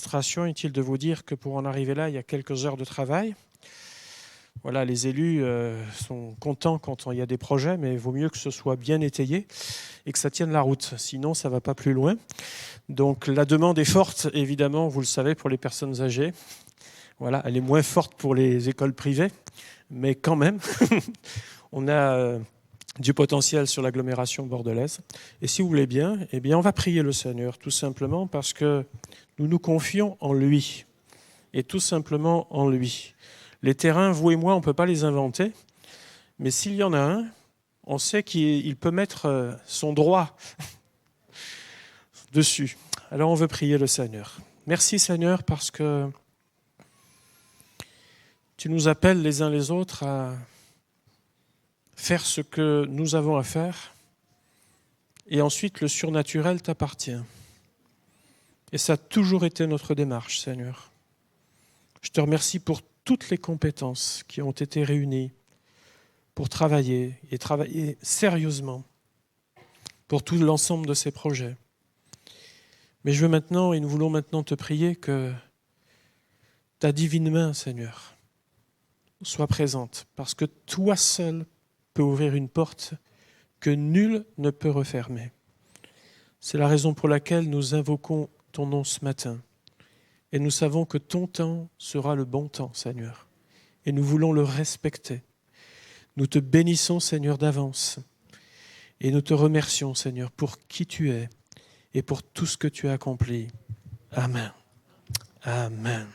frustration, inutile de vous dire que pour en arriver là, il y a quelques heures de travail. Voilà, les élus sont contents quand il y a des projets, mais il vaut mieux que ce soit bien étayé et que ça tienne la route. Sinon, ça ne va pas plus loin. Donc la demande est forte, évidemment, vous le savez, pour les personnes âgées. Voilà, elle est moins forte pour les écoles privées, mais quand même, on a du potentiel sur l'agglomération bordelaise. Et si vous voulez bien, eh bien, on va prier le Seigneur, tout simplement parce que nous nous confions en lui, et tout simplement en lui. Les terrains, vous et moi, on ne peut pas les inventer, mais s'il y en a un, on sait qu'il peut mettre son droit dessus. Alors on veut prier le Seigneur. Merci Seigneur parce que tu nous appelles les uns les autres à faire ce que nous avons à faire et ensuite le surnaturel t'appartient. Et ça a toujours été notre démarche, Seigneur. Je te remercie pour toutes les compétences qui ont été réunies pour travailler et travailler sérieusement pour tout l'ensemble de ces projets. Mais je veux maintenant, et nous voulons maintenant te prier que ta divine main, Seigneur, soit présente, parce que toi seul peux ouvrir une porte que nul ne peut refermer. C'est la raison pour laquelle nous invoquons ton nom ce matin. Et nous savons que ton temps sera le bon temps, Seigneur. Et nous voulons le respecter. Nous te bénissons, Seigneur, d'avance. Et nous te remercions, Seigneur, pour qui tu es et pour tout ce que tu as accompli. Amen. Amen.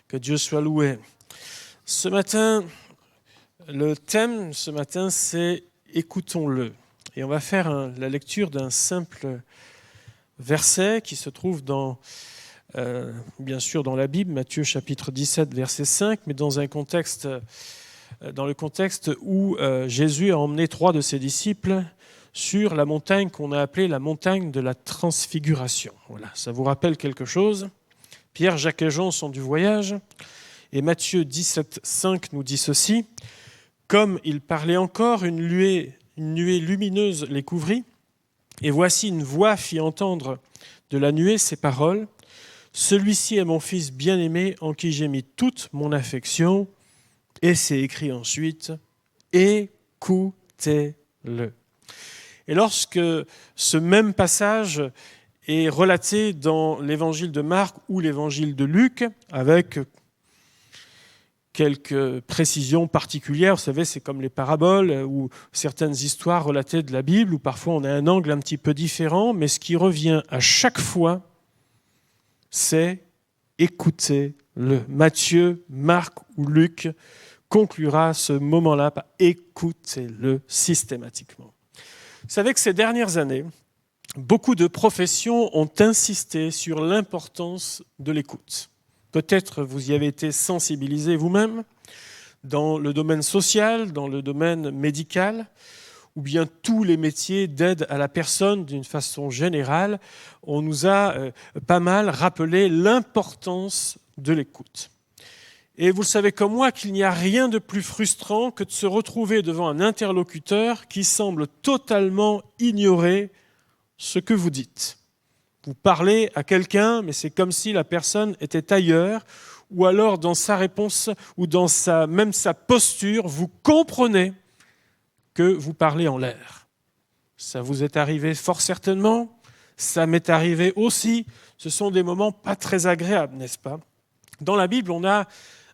Que Dieu soit loué. Ce matin, le thème, c'est « Écoutons-le ». Et on va faire la lecture d'un simple verset qui se trouve bien sûr dans la Bible, Matthieu chapitre 17, verset 5, mais dans le contexte où Jésus a emmené 3 de ses disciples sur la montagne qu'on a appelée la montagne de la transfiguration. Voilà, ça vous rappelle quelque chose ? Pierre, Jacques et Jean sont du voyage, et Matthieu 17, 5 nous dit ceci : « Comme il parlait encore, une nuée lumineuse les couvrit, et voici une voix fit entendre de la nuée ces paroles : celui-ci est mon fils bien-aimé en qui j'ai mis toute mon affection. Et c'est écrit ensuite, écoutez-le. Et lorsque ce même passage est relaté dans l'évangile de Marc ou l'évangile de Luc, avec quelques précisions particulières, vous savez, c'est comme les paraboles ou certaines histoires relatées de la Bible, où parfois on a un angle un petit peu différent, mais ce qui revient à chaque fois, c'est écoutez-le. Matthieu, Marc ou Luc conclura ce moment-là par écoutez-le systématiquement. Vous savez que ces dernières années, beaucoup de professions ont insisté sur l'importance de l'écoute. Peut-être vous y avez été sensibilisé vous-même dans le domaine social, dans le domaine médical, ou bien tous les métiers d'aide à la personne d'une façon générale, on nous a pas mal rappelé l'importance de l'écoute. Et vous le savez comme moi qu'il n'y a rien de plus frustrant que de se retrouver devant un interlocuteur qui semble totalement ignorer ce que vous dites. Vous parlez à quelqu'un, mais c'est comme si la personne était ailleurs, ou alors dans sa réponse, ou dans même sa posture, vous comprenez que vous parlez en l'air. Ça vous est arrivé fort certainement, ça m'est arrivé aussi. Ce sont des moments pas très agréables, n'est-ce pas ? Dans la Bible, on a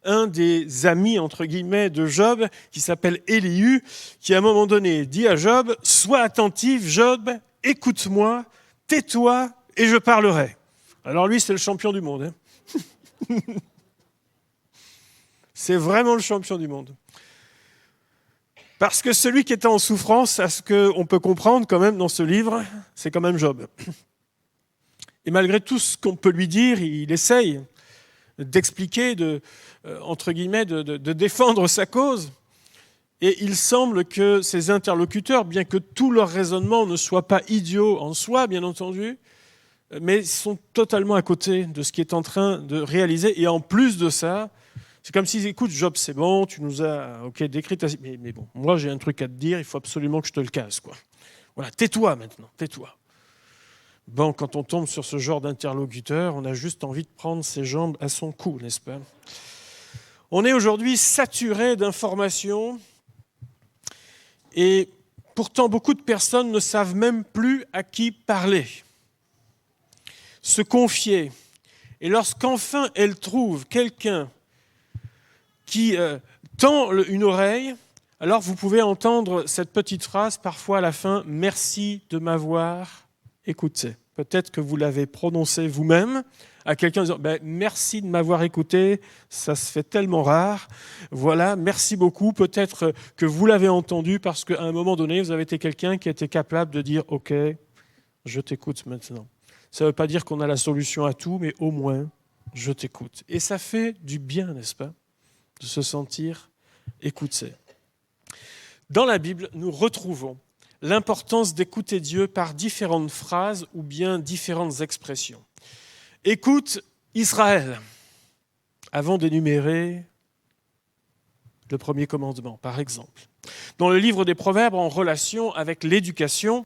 un des amis, entre guillemets, de Job, qui s'appelle Élihu, qui à un moment donné dit à Job « Sois attentif, Job, écoute-moi, tais-toi et je parlerai. » Alors lui, c'est le champion du monde. Hein. C'est vraiment le champion du monde. Parce que celui qui était en souffrance, à ce qu'on peut comprendre quand même dans ce livre, c'est quand même Job. Et malgré tout ce qu'on peut lui dire, il essaye d'expliquer, entre guillemets, de défendre sa cause. Et il semble que ses interlocuteurs, bien que tout leur raisonnement ne soit pas idiot en soi, bien entendu, mais sont totalement à côté de ce qu'il est en train de réaliser. Et en plus de ça, c'est comme s'ils écoutent, Job, c'est bon, tu nous as décrit ta... Mais bon, moi j'ai un truc à te dire, il faut absolument que je te le casse, quoi. Voilà, tais-toi maintenant, tais-toi. Bon, quand on tombe sur ce genre d'interlocuteur, on a juste envie de prendre ses jambes à son cou, n'est-ce pas? On est aujourd'hui saturé d'informations et pourtant beaucoup de personnes ne savent même plus à qui parler, se confier. Et lorsqu'enfin elles trouvent quelqu'un qui tend une oreille, alors vous pouvez entendre cette petite phrase parfois à la fin « Merci de m'avoir écouté ». Peut-être que vous l'avez prononcé vous-même à quelqu'un en disant « Merci de m'avoir écouté, ça se fait tellement rare. Voilà, merci beaucoup. » Peut-être que vous l'avez entendu parce qu'à un moment donné, vous avez été quelqu'un qui était capable de dire « Ok, je t'écoute maintenant ». Ça ne veut pas dire qu'on a la solution à tout, mais au moins, je t'écoute. Et ça fait du bien, n'est-ce pas, de se sentir écouté. Dans la Bible, nous retrouvons l'importance d'écouter Dieu par différentes phrases ou bien différentes expressions. Écoute Israël, avant d'énumérer le premier commandement, par exemple. Dans le livre des Proverbes, en relation avec l'éducation,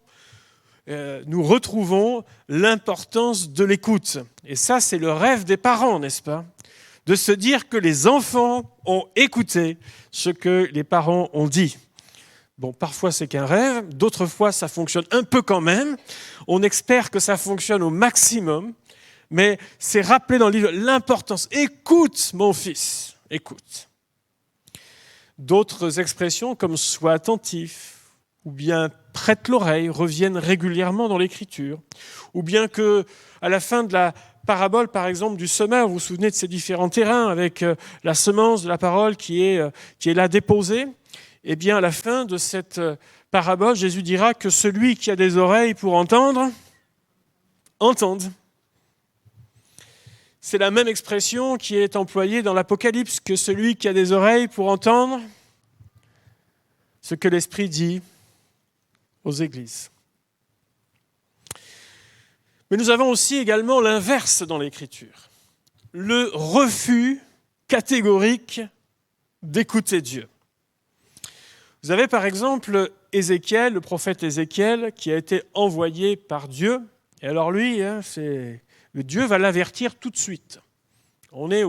nous retrouvons l'importance de l'écoute. Et ça, c'est le rêve des parents, n'est-ce pas ? De se dire que les enfants ont écouté ce que les parents ont dit. Bon, parfois c'est qu'un rêve, d'autres fois ça fonctionne un peu quand même. On espère que ça fonctionne au maximum, mais c'est rappelé dans le livre l'importance. Écoute, mon fils, écoute. D'autres expressions comme sois attentif, ou bien prête l'oreille, reviennent régulièrement dans l'Écriture, ou bien que à la fin de la parabole, par exemple, du semeur, vous vous souvenez de ces différents terrains avec la semence de la parole qui est là déposée. Eh bien, à la fin de cette parabole, Jésus dira que celui qui a des oreilles pour entendre, entende. C'est la même expression qui est employée dans l'Apocalypse, que celui qui a des oreilles pour entendre ce que l'Esprit dit aux églises. Mais nous avons aussi également l'inverse dans l'Écriture, le refus catégorique d'écouter Dieu. Vous avez par exemple Ézéchiel, le prophète Ézéchiel, qui a été envoyé par Dieu. Et alors lui, Dieu va l'avertir tout de suite. On est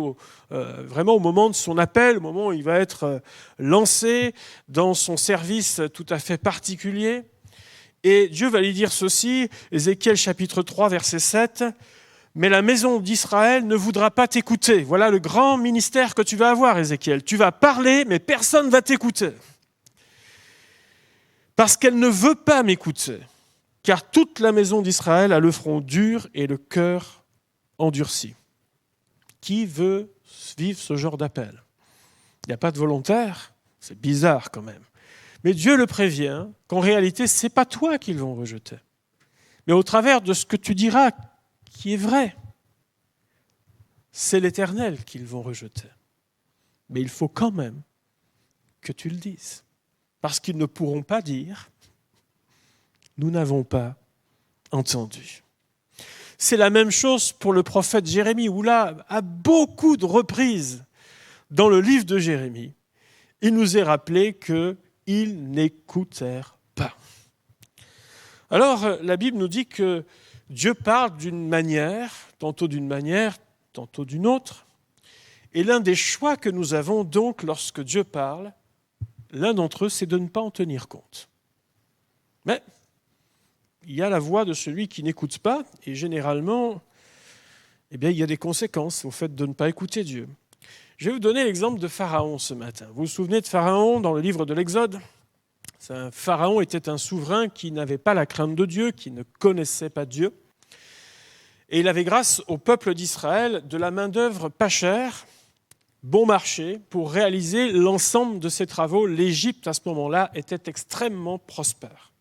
vraiment au moment de son appel, au moment où il va être lancé dans son service tout à fait particulier. Et Dieu va lui dire ceci, Ézéchiel chapitre 3, verset 7, « Mais la maison d'Israël ne voudra pas t'écouter. Voilà le grand ministère que tu vas avoir, Ézéchiel. Tu vas parler, mais personne ne va t'écouter. Parce qu'elle ne veut pas m'écouter, car toute la maison d'Israël a le front dur et le cœur endurci. » Qui veut vivre ce genre d'appel ? Il n'y a pas de volontaire, c'est bizarre quand même. Mais Dieu le prévient qu'en réalité, ce n'est pas toi qu'ils vont rejeter. Mais au travers de ce que tu diras qui est vrai, c'est l'Éternel qu'ils vont rejeter. Mais il faut quand même que tu le dises. Parce qu'ils ne pourront pas dire « nous n'avons pas entendu ». C'est la même chose pour le prophète Jérémie, où là, à beaucoup de reprises dans le livre de Jérémie, il nous est rappelé qu'ils n'écoutèrent pas. Alors, la Bible nous dit que Dieu parle d'une manière, tantôt d'une autre. Et l'un des choix que nous avons donc lorsque Dieu parle, l'un d'entre eux, c'est de ne pas en tenir compte. Mais il y a la voix de celui qui n'écoute pas, et généralement, il y a des conséquences au fait de ne pas écouter Dieu. Je vais vous donner l'exemple de Pharaon ce matin. Vous vous souvenez de Pharaon dans le livre de l'Exode ? Pharaon était un souverain qui n'avait pas la crainte de Dieu, qui ne connaissait pas Dieu. Et il avait grâce au peuple d'Israël de la main-d'œuvre pas chère, bon marché, pour réaliser l'ensemble de ses travaux. L'Égypte, à ce moment-là, était extrêmement prospère.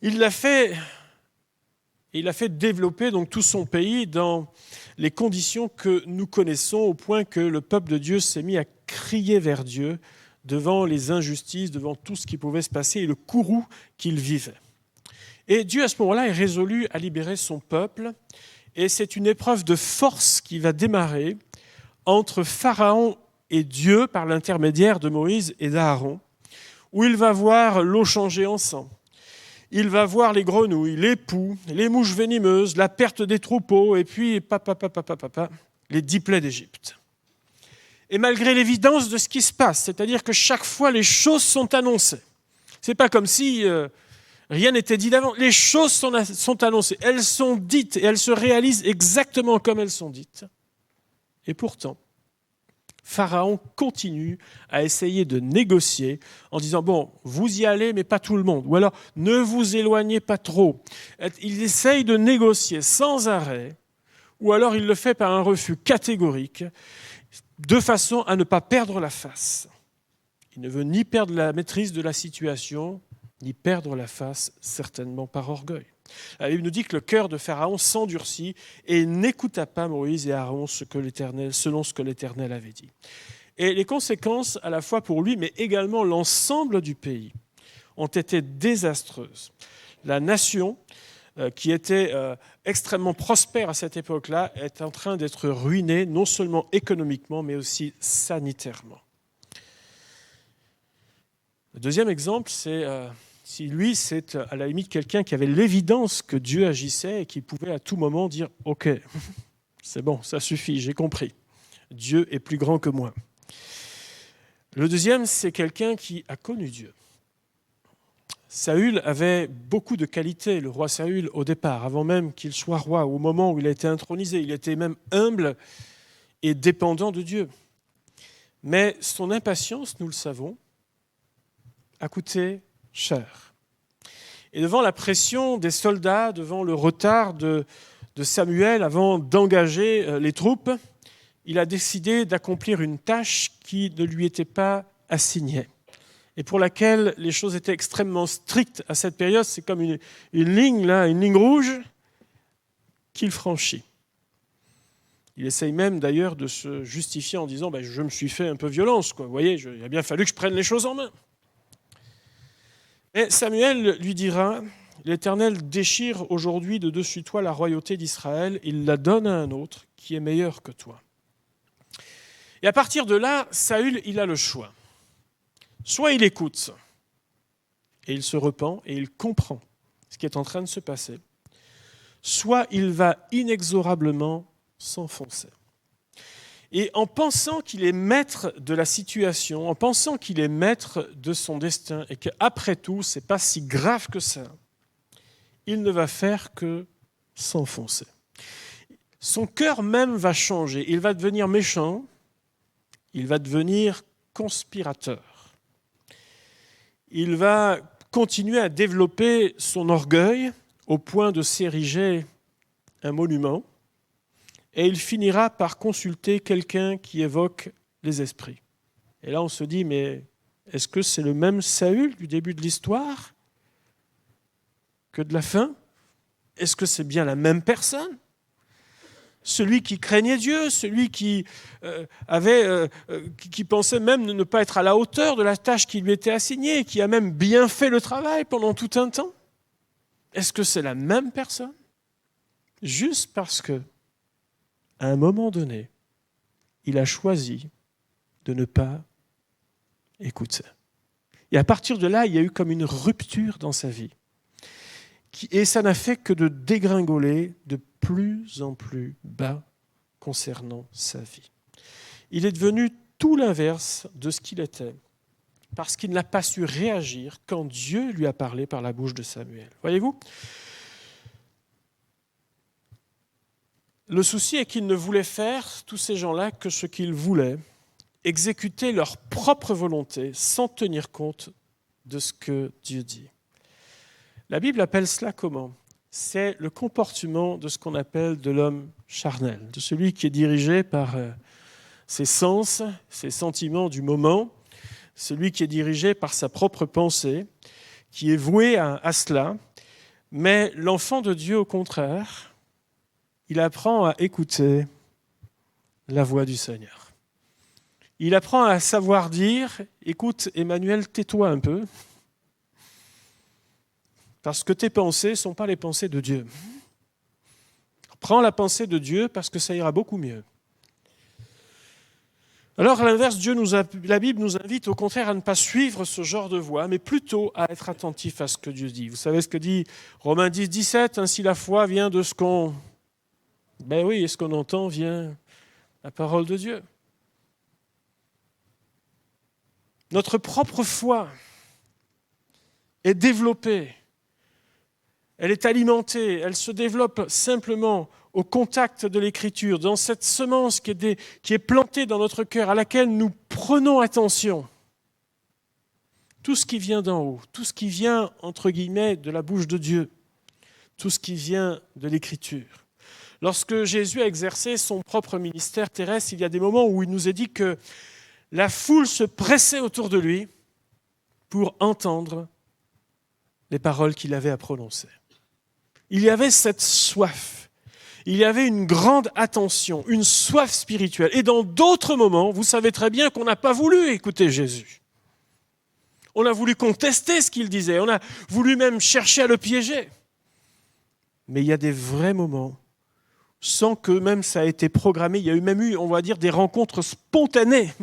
Il l'a fait développer donc tout son pays dans les conditions que nous connaissons, au point que le peuple de Dieu s'est mis à crier vers Dieu devant les injustices, devant tout ce qui pouvait se passer et le courroux qu'il vivait. Et Dieu, à ce moment-là, est résolu à libérer son peuple. Et c'est une épreuve de force qui va démarrer entre Pharaon et Dieu par l'intermédiaire de Moïse et d'Aaron, où il va voir l'eau changer en sang. il va voir les grenouilles, les poux, les mouches venimeuses, la perte des troupeaux, et puis les 10 plaies d'Égypte. Et malgré l'évidence de ce qui se passe, c'est-à-dire que chaque fois les choses sont annoncées. Ce n'est pas comme si rien n'était dit d'avant. Les choses sont annoncées, elles sont dites et elles se réalisent exactement comme elles sont dites. Et pourtant, Pharaon continue à essayer de négocier en disant « Bon, vous y allez, mais pas tout le monde. » Ou alors « Ne vous éloignez pas trop. » Il essaye de négocier sans arrêt, ou alors il le fait par un refus catégorique, de façon à ne pas perdre la face. Il ne veut ni perdre la maîtrise de la situation, ni perdre la face, certainement par orgueil. La Bible nous dit que le cœur de Pharaon s'endurcit et n'écouta pas Moïse et Aaron selon ce que l'Éternel avait dit. Et les conséquences, à la fois pour lui, mais également l'ensemble du pays, ont été désastreuses. La nation, qui était extrêmement prospère à cette époque-là, est en train d'être ruinée, non seulement économiquement, mais aussi sanitairement. Le deuxième exemple, c'est... Si lui, c'est à la limite quelqu'un qui avait l'évidence que Dieu agissait et qui pouvait à tout moment dire « Ok, c'est bon, ça suffit, j'ai compris. Dieu est plus grand que moi. » Le deuxième, c'est quelqu'un qui a connu Dieu. Saül avait beaucoup de qualités, le roi Saül, au départ, avant même qu'il soit roi, au moment où il a été intronisé. Il était même humble et dépendant de Dieu. Mais son impatience, nous le savons, a coûté cher. Et devant la pression des soldats, devant le retard de Samuel avant d'engager les troupes, il a décidé d'accomplir une tâche qui ne lui était pas assignée et pour laquelle les choses étaient extrêmement strictes à cette période. C'est comme une ligne rouge qu'il franchit. Il essaye même d'ailleurs de se justifier en disant « Je me suis fait un peu violence, quoi. Vous voyez, il a bien fallu que je prenne les choses en main. » Et Samuel lui dira « L'Éternel déchire aujourd'hui de dessus toi la royauté d'Israël, il la donne à un autre qui est meilleur que toi. » Et à partir de là, Saül, il a le choix. Soit il écoute, et il se repent, et il comprend ce qui est en train de se passer, soit il va inexorablement s'enfoncer. Et en pensant qu'il est maître de la situation, en pensant qu'il est maître de son destin et qu'après tout, ce n'est pas si grave que ça, il ne va faire que s'enfoncer. Son cœur même va changer. Il va devenir méchant, il va devenir conspirateur. Il va continuer à développer son orgueil au point de s'ériger un monument. Et il finira par consulter quelqu'un qui évoque les esprits. Et là, on se dit, mais est-ce que c'est le même Saül du début de l'histoire que de la fin? Est-ce que c'est bien la même personne? Celui qui craignait Dieu, celui qui pensait même ne pas être à la hauteur de la tâche qui lui était assignée, qui a même bien fait le travail pendant tout un temps? Est-ce que c'est la même personne? Juste parce que à un moment donné, il a choisi de ne pas écouter. Et à partir de là, il y a eu comme une rupture dans sa vie. Et ça n'a fait que de dégringoler de plus en plus bas concernant sa vie. Il est devenu tout l'inverse de ce qu'il était, parce qu'il n'a pas su réagir quand Dieu lui a parlé par la bouche de Samuel. Voyez-vous ? Le souci est qu'ils ne voulaient faire, tous ces gens-là, que ce qu'ils voulaient, exécuter leur propre volonté sans tenir compte de ce que Dieu dit. La Bible appelle cela comment? C'est le comportement de ce qu'on appelle de l'homme charnel, de celui qui est dirigé par ses sens, ses sentiments du moment, celui qui est dirigé par sa propre pensée, qui est voué à cela. Mais l'enfant de Dieu, au contraire, il apprend à écouter la voix du Seigneur. Il apprend à savoir dire, écoute Emmanuel, tais-toi un peu, parce que tes pensées ne sont pas les pensées de Dieu. Prends la pensée de Dieu parce que ça ira beaucoup mieux. Alors, à l'inverse, la Bible nous invite au contraire à ne pas suivre ce genre de voie, mais plutôt à être attentif à ce que Dieu dit. Vous savez ce que dit Romains 10, 17, ainsi la foi vient de ce qu'on... Ben oui, et ce qu'on entend vient la parole de Dieu. Notre propre foi est développée, elle est alimentée, elle se développe simplement au contact de l'Écriture, dans cette semence qui est plantée dans notre cœur, à laquelle nous prenons attention. Tout ce qui vient d'en haut, tout ce qui vient, entre guillemets, de la bouche de Dieu, tout ce qui vient de l'Écriture. Lorsque Jésus a exercé son propre ministère terrestre, il y a des moments où il nous est dit que la foule se pressait autour de lui pour entendre les paroles qu'il avait à prononcer. Il y avait cette soif. Il y avait une grande attention, une soif spirituelle. Et dans d'autres moments, vous savez très bien qu'on n'a pas voulu écouter Jésus. On a voulu contester ce qu'il disait. On a voulu même chercher à le piéger. Mais il y a des vrais moments, sans que même ça a été programmé. Il y a même eu, on va dire, des rencontres spontanées.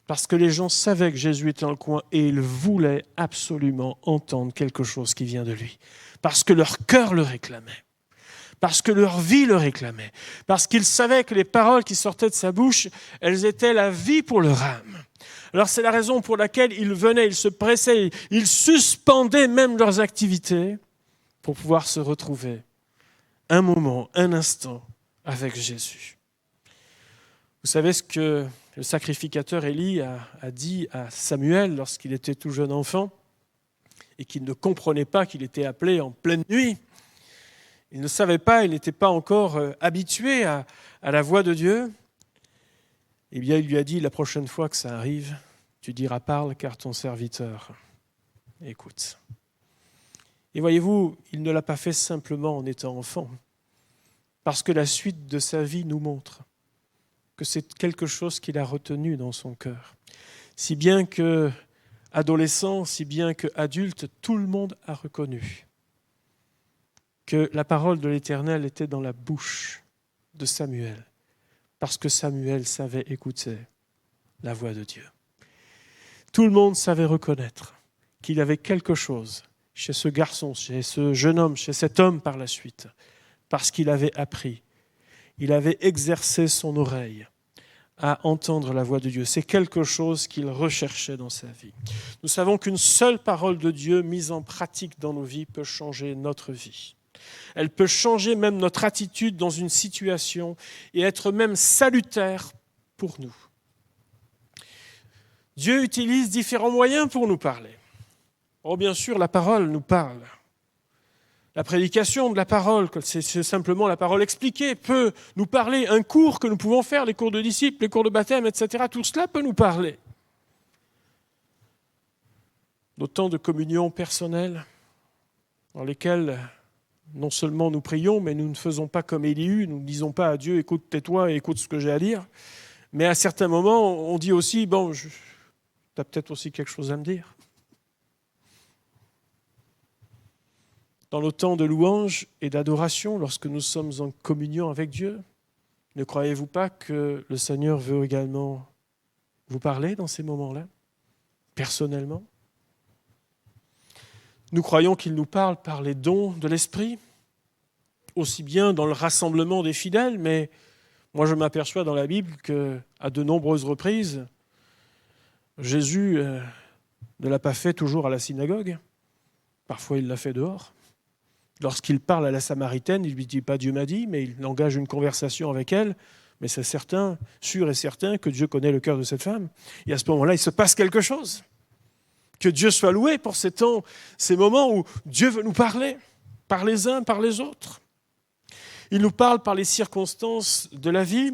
Parce que les gens savaient que Jésus était dans le coin et ils voulaient absolument entendre quelque chose qui vient de lui. Parce que leur cœur le réclamait. Parce que leur vie le réclamait, parce qu'ils savaient que les paroles qui sortaient de sa bouche, elles étaient la vie pour leur âme. Alors c'est la raison pour laquelle ils venaient, ils se pressaient, ils suspendaient même leurs activités pour pouvoir se retrouver un moment, un instant avec Jésus. Vous savez ce que le sacrificateur Élie a dit à Samuel lorsqu'il était tout jeune enfant et qu'il ne comprenait pas qu'il était appelé en pleine nuit. Il ne savait pas, il n'était pas encore habitué à la voix de Dieu. Eh bien, il lui a dit, la prochaine fois que ça arrive, tu diras parle, car ton serviteur écoute. Et voyez-vous, il ne l'a pas fait simplement en étant enfant, parce que la suite de sa vie nous montre que c'est quelque chose qu'il a retenu dans son cœur. Si bien que adolescent, si bien que adulte, tout le monde a reconnu que la parole de l'Éternel était dans la bouche de Samuel, parce que Samuel savait écouter la voix de Dieu. Tout le monde savait reconnaître qu'il y avait quelque chose chez ce garçon, chez ce jeune homme, chez cet homme par la suite, parce qu'il avait appris, il avait exercé son oreille à entendre la voix de Dieu. C'est quelque chose qu'il recherchait dans sa vie. Nous savons qu'une seule parole de Dieu mise en pratique dans nos vies peut changer notre vie. Elle peut changer même notre attitude dans une situation et être même salutaire pour nous. Dieu utilise différents moyens pour nous parler. Oh, bien sûr, la parole nous parle. La prédication de la parole, c'est simplement la parole expliquée, peut nous parler. Un cours que nous pouvons faire, les cours de disciples, les cours de baptême, etc., tout cela peut nous parler. Nos temps de communion personnelle, dans lesquels non seulement nous prions, mais nous ne faisons pas comme Élie, nous ne disons pas à Dieu, écoute, tais-toi et écoute ce que j'ai à dire. Mais à certains moments, on dit aussi, bon, tu as peut-être aussi quelque chose à me dire. Dans nos temps de louange et d'adoration, lorsque nous sommes en communion avec Dieu, ne croyez-vous pas que le Seigneur veut également vous parler dans ces moments-là, personnellement ? Nous croyons qu'il nous parle par les dons de l'Esprit, aussi bien dans le rassemblement des fidèles, mais moi je m'aperçois dans la Bible qu'à de nombreuses reprises, Jésus ne l'a pas fait toujours à la synagogue, parfois il l'a fait dehors. Lorsqu'il parle à la Samaritaine, il ne lui dit pas « Dieu m'a dit », mais il engage une conversation avec elle, mais c'est certain, sûr et certain que Dieu connaît le cœur de cette femme. Et à ce moment-là, il se passe quelque chose. Que Dieu soit loué pour ces temps, ces moments où Dieu veut nous parler, par les uns, par les autres. Il nous parle par les circonstances de la vie.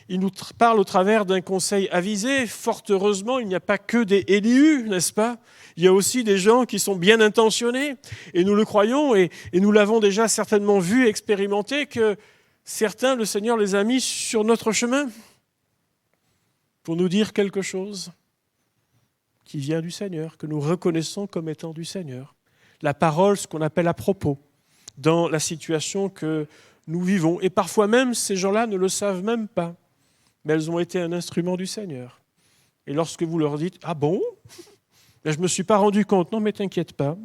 Il nous parle au travers d'un conseil avisé. Fort heureusement, il n'y a pas que des Élius, n'est-ce pas ? Il y a aussi des gens qui sont bien intentionnés. Et nous le croyons, et nous l'avons déjà certainement vu et expérimenté, que certains, le Seigneur les a mis sur notre chemin pour nous dire quelque chose qui vient du Seigneur, que nous reconnaissons comme étant du Seigneur. La parole, ce qu'on appelle à propos, dans la situation que nous vivons. Et parfois même, ces gens-là ne le savent même pas. mais elles ont été un instrument du Seigneur. Et lorsque vous leur dites « Ah bon ? Je ne me suis pas rendu compte. » Non, mais t'inquiète pas.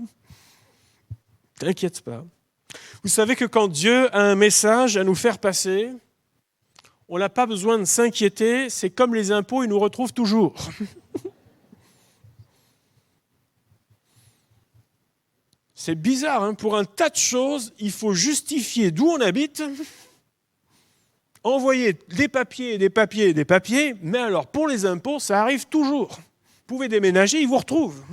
T'inquiète pas. Vous savez que quand Dieu a un message à nous faire passer, on n'a pas besoin de s'inquiéter. C'est comme les impôts, ils nous retrouvent toujours. C'est bizarre, hein, pour un tas de choses, il faut justifier d'où on habite, envoyer des papiers, des papiers, des papiers, mais alors pour les impôts, ça arrive toujours. Vous pouvez déménager, ils vous retrouvent.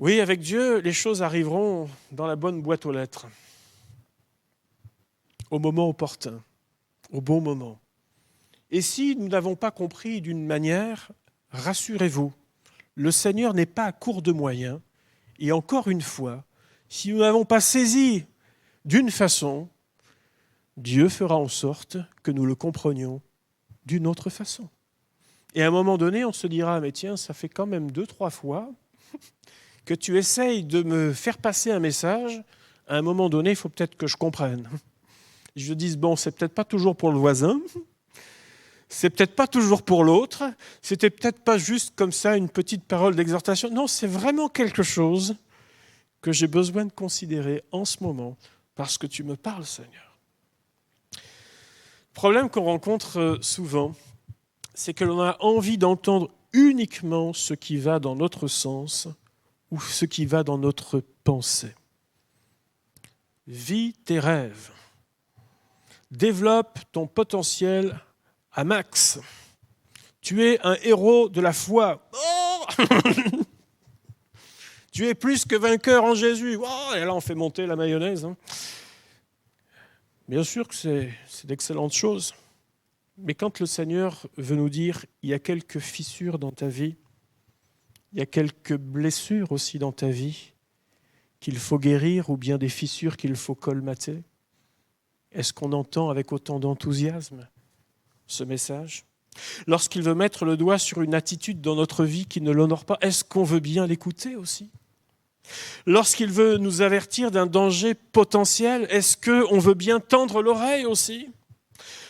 Oui, avec Dieu, les choses arriveront dans la bonne boîte aux lettres, au moment opportun, au bon moment. Et si nous n'avons pas compris d'une manière, rassurez-vous, le Seigneur n'est pas à court de moyens. Et encore une fois, si nous n'avons pas saisi d'une façon, Dieu fera en sorte que nous le comprenions d'une autre façon. Et à un moment donné, on se dira, mais tiens, ça fait quand même 2-3 fois que tu essayes de me faire passer un message. À un moment donné, il faut peut-être que je comprenne. Je dis, bon, c'est peut-être pas toujours pour le voisin, c'est peut-être pas toujours pour l'autre, c'était peut-être pas juste comme ça une petite parole d'exhortation. Non, c'est vraiment quelque chose que j'ai besoin de considérer en ce moment, parce que tu me parles, Seigneur. Le problème qu'on rencontre souvent, c'est que l'on a envie d'entendre uniquement ce qui va dans notre sens ou ce qui va dans notre pensée. Vis tes rêves. Développe ton potentiel à max. Tu es un héros de la foi. Oh tu es plus que vainqueur en Jésus. Oh, et là, on fait monter la mayonnaise. Hein. Bien sûr que c'est d'excellentes choses. Mais quand le Seigneur veut nous dire, il y a quelques fissures dans ta vie, il y a quelques blessures aussi dans ta vie qu'il faut guérir ou bien des fissures qu'il faut colmater, est-ce qu'on entend avec autant d'enthousiasme ce message ? Lorsqu'il veut mettre le doigt sur une attitude dans notre vie qui ne l'honore pas, est-ce qu'on veut bien l'écouter aussi ? Lorsqu'il veut nous avertir d'un danger potentiel, est-ce qu'on veut bien tendre l'oreille aussi ?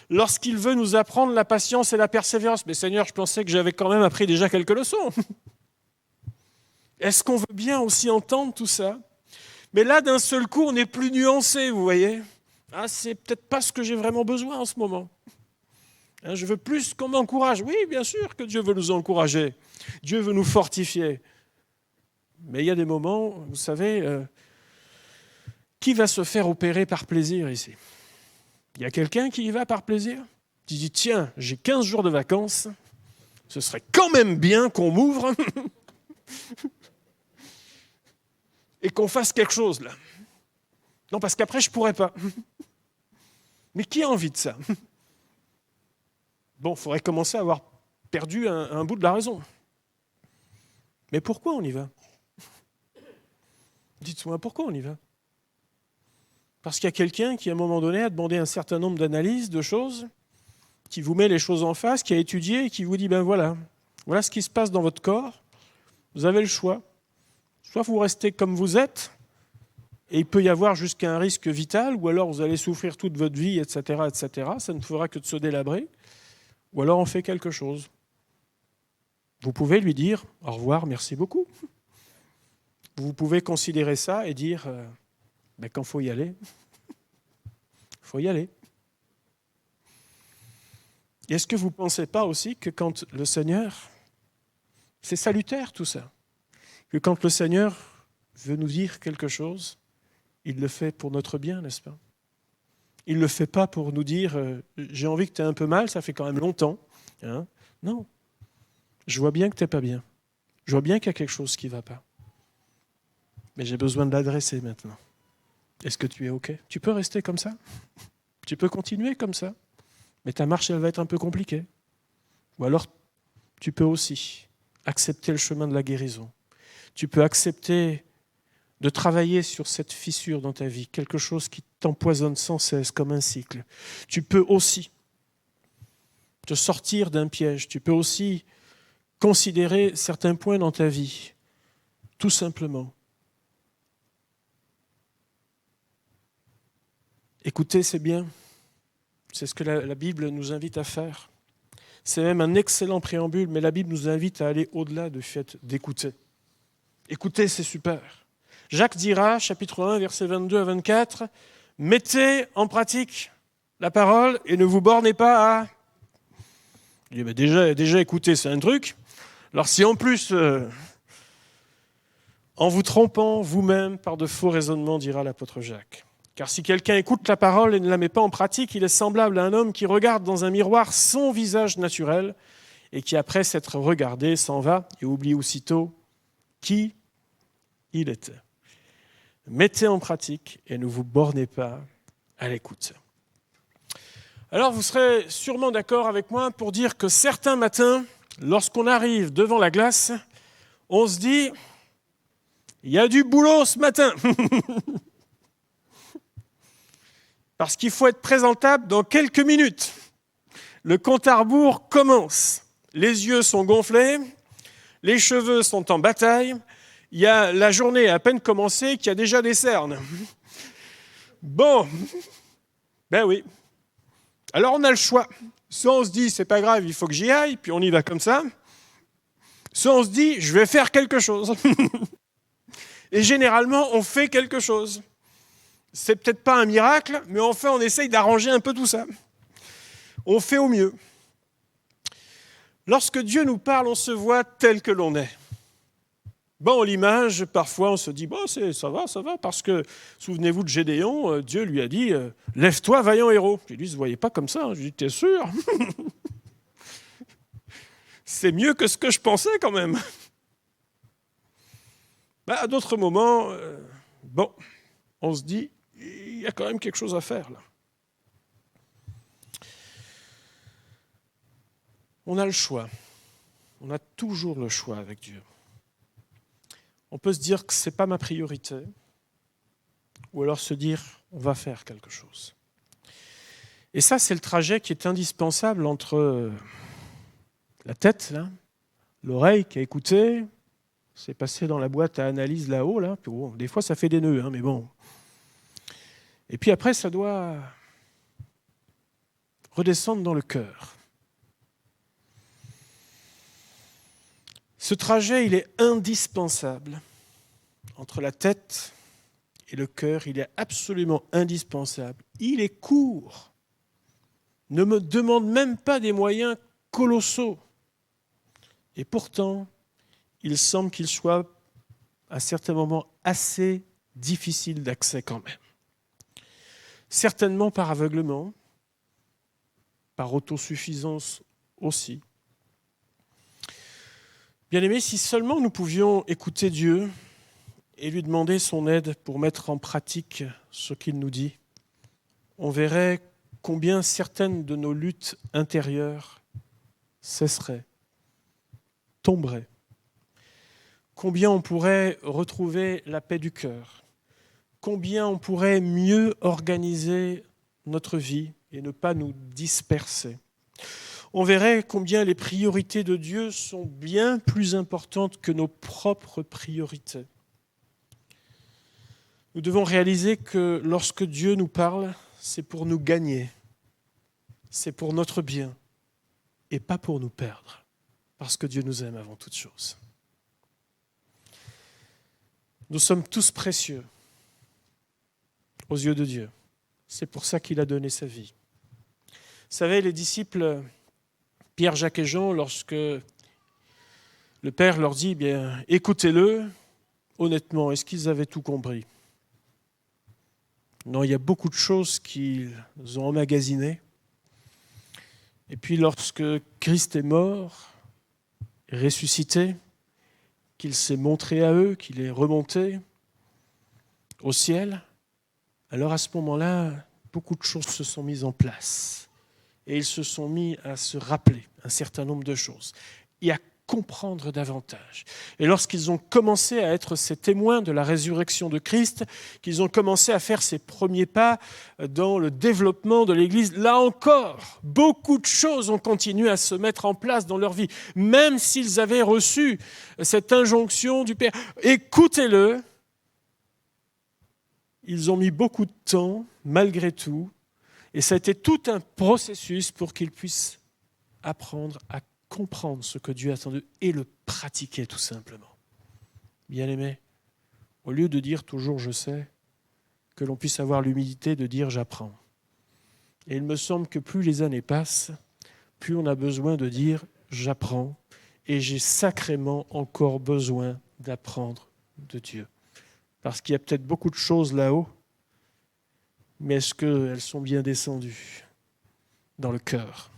Lorsqu'il veut nous apprendre la patience et la persévérance, mais Seigneur, je pensais que j'avais quand même appris déjà quelques leçons. Est-ce qu'on veut bien aussi entendre tout ça ? Mais là, d'un seul coup, on est plus nuancé, vous voyez ? Ah, c'est peut-être pas ce que j'ai vraiment besoin en ce moment. Je veux plus qu'on m'encourage. Oui, bien sûr que Dieu veut nous encourager. Dieu veut nous fortifier. Mais il y a des moments, vous savez, qui va se faire opérer par plaisir ici ? Il y a quelqu'un qui y va par plaisir ? Qui dit, tiens, j'ai 15 jours de vacances, ce serait quand même bien qu'on m'ouvre et qu'on fasse quelque chose là. Non, parce qu'après, je ne pourrais pas. Mais qui a envie de ça ? Bon, il faudrait commencer à avoir perdu un bout de la raison. Mais pourquoi on y va ? Dites-moi, pourquoi on y va ? Parce qu'il y a quelqu'un qui, à un moment donné, a demandé un certain nombre d'analyses, de choses, qui vous met les choses en face, qui a étudié et qui vous dit, ben voilà ce qui se passe dans votre corps, vous avez le choix. Soit vous restez comme vous êtes, et il peut y avoir jusqu'à un risque vital, ou alors vous allez souffrir toute votre vie, etc., etc. Ça ne fera que de se délabrer. Ou alors on fait quelque chose. Vous pouvez lui dire au revoir, merci beaucoup. Vous pouvez considérer ça et dire quand il faut y aller, il faut y aller. Et est-ce que vous ne pensez pas aussi que quand le Seigneur, c'est salutaire tout ça, que quand le Seigneur veut nous dire quelque chose, il le fait pour notre bien, n'est-ce pas ? Il ne le fait pas pour nous dire j'ai envie que tu aies un peu mal, ça fait quand même longtemps. Hein ? Non. Je vois bien que tu n'es pas bien. Je vois bien qu'il y a quelque chose qui ne va pas. Mais j'ai besoin de l'adresser maintenant. Est-ce que tu es OK ? Tu peux rester comme ça ? Tu peux continuer comme ça ? Mais ta marche, elle va être un peu compliquée. Ou alors, tu peux aussi accepter le chemin de la guérison. Tu peux accepter de travailler sur cette fissure dans ta vie, quelque chose qui t'empoisonne sans cesse comme un cycle. Tu peux aussi te sortir d'un piège. Tu peux aussi considérer certains points dans ta vie, tout simplement. Écoutez, c'est bien. C'est ce que la Bible nous invite à faire. C'est même un excellent préambule, mais la Bible nous invite à aller au-delà du fait d'écouter. Écouter, c'est super. Jacques dira, chapitre 1, versets 22 à 24, « Mettez en pratique la parole et ne vous bornez pas à... » Il dit, mais déjà écouter, c'est un truc. Alors si en plus, en vous trompant vous-même par de faux raisonnements, dira l'apôtre Jacques. Car si quelqu'un écoute la parole et ne la met pas en pratique, il est semblable à un homme qui regarde dans un miroir son visage naturel et qui, après s'être regardé, s'en va et oublie aussitôt qui il était. Mettez en pratique et ne vous bornez pas à l'écoute. Alors vous serez sûrement d'accord avec moi pour dire que certains matins, lorsqu'on arrive devant la glace, on se dit « il y a du boulot ce matin !» Parce qu'il faut être présentable dans quelques minutes. Le compte à rebours commence. Les yeux sont gonflés, les cheveux sont en bataille, il y a la journée à peine commencée qu'il y a déjà des cernes. Bon, ben oui. Alors on a le choix. Soit on se dit, c'est pas grave, il faut que j'y aille, puis on y va comme ça. Soit on se dit, je vais faire quelque chose. Et généralement, on fait quelque chose. C'est peut-être pas un miracle, mais enfin, on essaye d'arranger un peu tout ça. On fait au mieux. Lorsque Dieu nous parle, on se voit tel que l'on est. Bon, l'image, parfois, on se dit, bon, ça va, parce que, souvenez-vous de Gédéon, Dieu lui a dit, lève-toi, vaillant héros. Et lui, il ne se voyait pas comme ça. Je lui ai dit, t'es sûr? C'est mieux que ce que je pensais quand même. À d'autres moments, on se dit, il y a quand même quelque chose à faire là. On a le choix. On a toujours le choix avec Dieu. On peut se dire que ce n'est pas ma priorité, ou alors se dire, on va faire quelque chose. Et ça, c'est le trajet qui est indispensable entre la tête, là, l'oreille qui a écouté, c'est passé dans la boîte à analyse là-haut, là. Bon, des fois, ça fait des nœuds, mais bon. Et puis après, ça doit redescendre dans le cœur. Ce trajet, il est indispensable. Entre la tête et le cœur, il est absolument indispensable. Il est court. Ne me demande même pas des moyens colossaux. Et pourtant, il semble qu'il soit, à certains moments, assez difficile d'accès quand même. Certainement par aveuglement, par autosuffisance aussi. Bien-aimés, si seulement nous pouvions écouter Dieu et lui demander son aide pour mettre en pratique ce qu'il nous dit, on verrait combien certaines de nos luttes intérieures cesseraient, tomberaient. Combien on pourrait retrouver la paix du cœur, combien on pourrait mieux organiser notre vie et ne pas nous disperser. On verrait combien les priorités de Dieu sont bien plus importantes que nos propres priorités. Nous devons réaliser que lorsque Dieu nous parle, c'est pour nous gagner, c'est pour notre bien et pas pour nous perdre, parce que Dieu nous aime avant toute chose. Nous sommes tous précieux aux yeux de Dieu. C'est pour ça qu'il a donné sa vie. Vous savez, les disciples Pierre, Jacques et Jean, lorsque le Père leur dit, bien, écoutez-le, honnêtement, est-ce qu'ils avaient tout compris? Non, il y a beaucoup de choses qu'ils ont emmagasinées. Et puis lorsque Christ est mort, ressuscité, qu'il s'est montré à eux, qu'il est remonté au ciel, alors à ce moment-là, beaucoup de choses se sont mises en place. Et ils se sont mis à se rappeler un certain nombre de choses et à comprendre davantage. Et lorsqu'ils ont commencé à être ces témoins de la résurrection de Christ, qu'ils ont commencé à faire ces premiers pas dans le développement de l'Église, là encore, beaucoup de choses ont continué à se mettre en place dans leur vie, même s'ils avaient reçu cette injonction du Père. Écoutez-le. Ils ont mis beaucoup de temps, malgré tout, Et ça a été tout un processus pour qu'ils puissent apprendre à comprendre ce que Dieu attend d'eux et le pratiquer tout simplement. Bien-aimés, au lieu de dire toujours « je sais », que l'on puisse avoir l'humilité de dire « j'apprends ». Et il me semble que plus les années passent, plus on a besoin de dire « j'apprends » et j'ai sacrément encore besoin d'apprendre de Dieu. Parce qu'il y a peut-être beaucoup de choses là-haut, mais est-ce qu'elles sont bien descendues dans le cœur?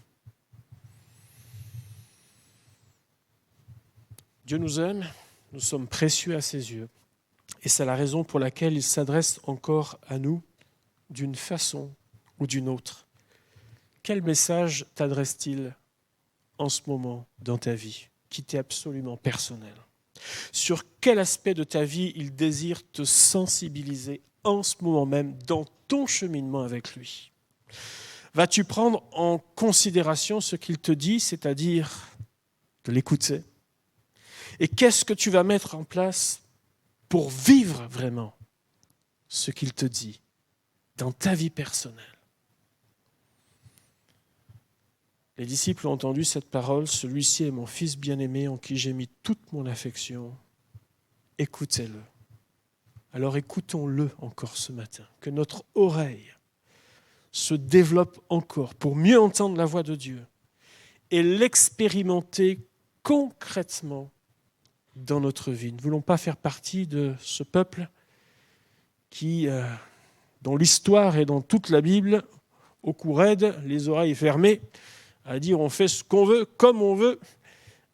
Dieu nous aime, nous sommes précieux à ses yeux. Et c'est la raison pour laquelle il s'adresse encore à nous d'une façon ou d'une autre. Quel message t'adresse-t-il en ce moment dans ta vie, qui t'est absolument personnel? Sur quel aspect de ta vie il désire te sensibiliser en ce moment même dans ton cheminement avec lui? Vas-tu prendre en considération ce qu'il te dit, c'est-à-dire de l'écouter? Et qu'est-ce que tu vas mettre en place pour vivre vraiment ce qu'il te dit dans ta vie personnelle? Les disciples ont entendu cette parole, « Celui-ci est mon Fils bien-aimé en qui j'ai mis toute mon affection. Écoutez-le. » Alors écoutons-le encore ce matin, que notre oreille se développe encore pour mieux entendre la voix de Dieu et l'expérimenter concrètement dans notre vie. Nous ne voulons pas faire partie de ce peuple qui, dans l'histoire et dans toute la Bible, au cou raide, les oreilles fermées, à dire on fait ce qu'on veut, comme on veut,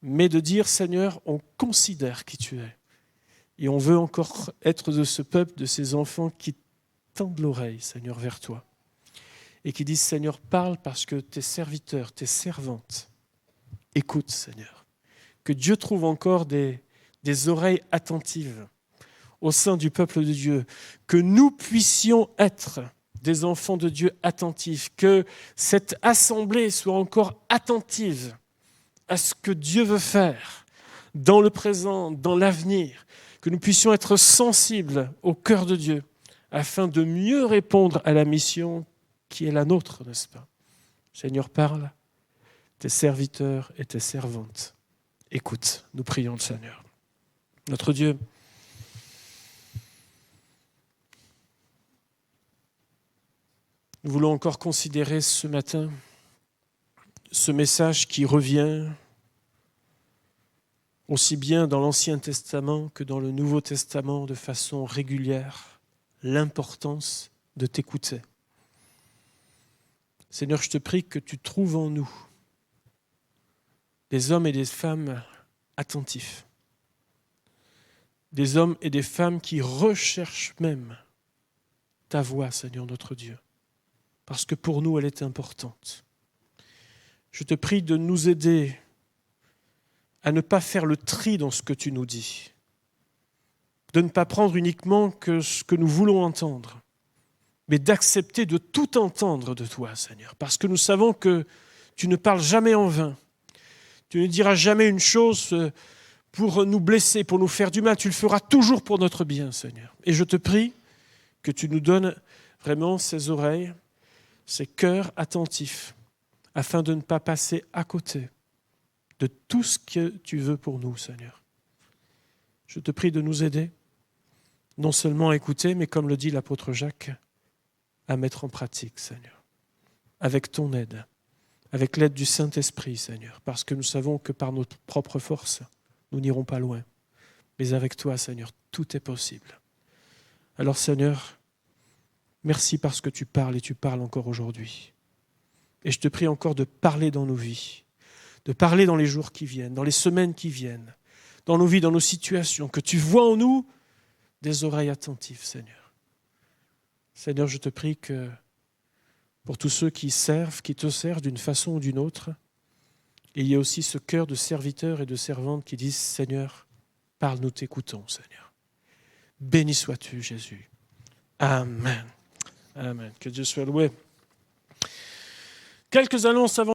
mais de dire Seigneur, on considère qui tu es. Et on veut encore être de ce peuple, de ces enfants qui tendent l'oreille, Seigneur, vers toi. Et qui disent Seigneur, parle parce que tes serviteurs, tes servantes, écoute Seigneur. Que Dieu trouve encore des oreilles attentives au sein du peuple de Dieu. Que nous puissions être des enfants de Dieu attentifs, que cette assemblée soit encore attentive à ce que Dieu veut faire dans le présent, dans l'avenir, que nous puissions être sensibles au cœur de Dieu afin de mieux répondre à la mission qui est la nôtre, n'est-ce pas? Seigneur, parle, tes serviteurs et tes servantes. Écoute, nous prions le Seigneur. Notre Dieu, nous voulons encore considérer ce matin ce message qui revient aussi bien dans l'Ancien Testament que dans le Nouveau Testament de façon régulière, l'importance de t'écouter. Seigneur, je te prie que tu trouves en nous des hommes et des femmes attentifs, des hommes et des femmes qui recherchent même ta voix, Seigneur notre Dieu, parce que pour nous, elle est importante. Je te prie de nous aider à ne pas faire le tri dans ce que tu nous dis, de ne pas prendre uniquement que ce que nous voulons entendre, mais d'accepter de tout entendre de toi, Seigneur, parce que nous savons que tu ne parles jamais en vain. Tu ne diras jamais une chose pour nous blesser, pour nous faire du mal. Tu le feras toujours pour notre bien, Seigneur. Et je te prie que tu nous donnes vraiment ces oreilles, ces cœurs attentifs, afin de ne pas passer à côté de tout ce que tu veux pour nous, Seigneur. Je te prie de nous aider, non seulement à écouter, mais comme le dit l'apôtre Jacques, à mettre en pratique, Seigneur, avec ton aide, avec l'aide du Saint-Esprit, Seigneur, parce que nous savons que par notre propre force, nous n'irons pas loin. Mais avec toi, Seigneur, tout est possible. Alors, Seigneur, merci parce que tu parles et tu parles encore aujourd'hui. Et je te prie encore de parler dans nos vies, de parler dans les jours qui viennent, dans les semaines qui viennent, dans nos vies, dans nos situations, que tu vois en nous des oreilles attentives, Seigneur. Seigneur, je te prie que pour tous ceux qui servent, qui te servent d'une façon ou d'une autre, il y a aussi ce cœur de serviteurs et de servantes qui disent « Seigneur, parle, nous t'écoutons, Seigneur. Béni sois-tu, Jésus. Amen. Amen. Que Dieu soit loué. Quelques annonces avant